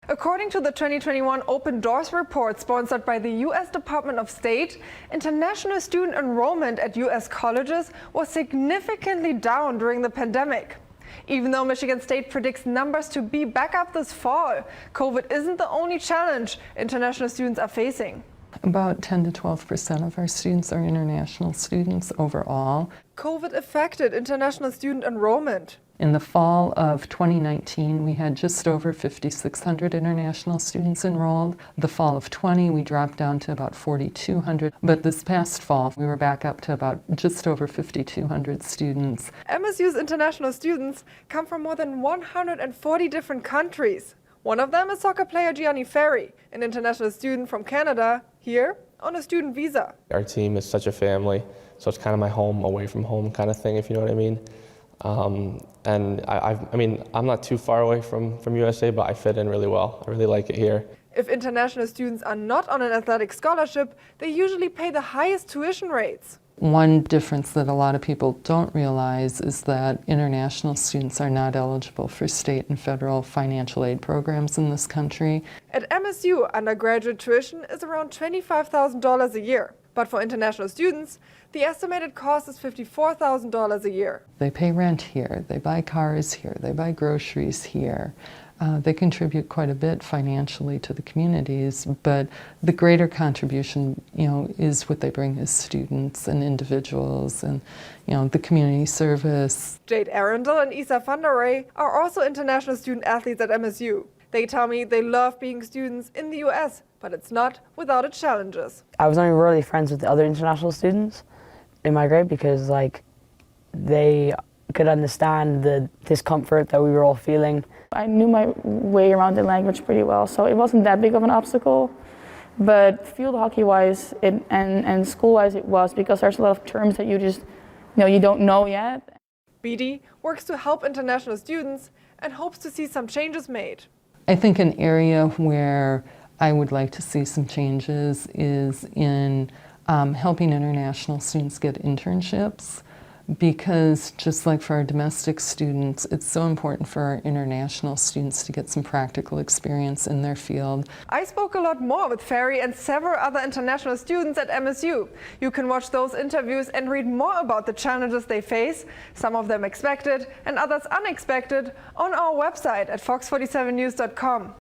According to the 2021 Open Doors report sponsored by the U.S. Department of State, international student enrollment at U.S. colleges was significantly down during the pandemic. Even though Michigan State predicts numbers to be back up this fall, COVID isn't the only challenge international students are facing. About 10 to 12% of our students are international students overall. COVID affected international student enrollment. In the fall of 2019, we had just over 5,600 international students enrolled. The fall of 20, we dropped down to about 4,200. But this past fall, we were back up to about just over 5,200 students. MSU's international students come from more than 140 different countries. One of them is soccer player Gianni Ferri, an international student from Canada, here on a student visa. Our team is such a family, so it's kind of my home away from home kind of thing, if you know what I mean. And I'm not too far away from USA, but I fit in really well. I really like it here. If international students are not on an athletic scholarship, they usually pay the highest tuition rates. One difference that a lot of people don't realize is that international students are not eligible for state and federal financial aid programs in this country. At MSU, undergraduate tuition is around $25,000 a year. But for international students, the estimated cost is $54,000 a year. They pay rent here, they buy cars here, they buy groceries here. They contribute quite a bit financially to the communities, but the greater contribution, is what they bring as students and individuals and, the community service. Jade Arundel and Isa van der Ray are also international student athletes at MSU. They tell me they love being students in the US, but it's not without its challenges. I was only really friends with the other international students in my grade because they could understand the discomfort that we were all feeling. I knew my way around the language pretty well, so it wasn't that big of an obstacle. But field hockey-wise and school-wise it was, because there's a lot of terms that you just, you don't know yet. BD works to help international students and hopes to see some changes made. I think an area where I would like to see some changes is in helping international students get internships, because just like for our domestic students, it's so important for our international students to get some practical experience in their field. I spoke a lot more with Ferri and several other international students at MSU. You can watch those interviews and read more about the challenges they face, some of them expected and others unexpected, on our website at fox47news.com.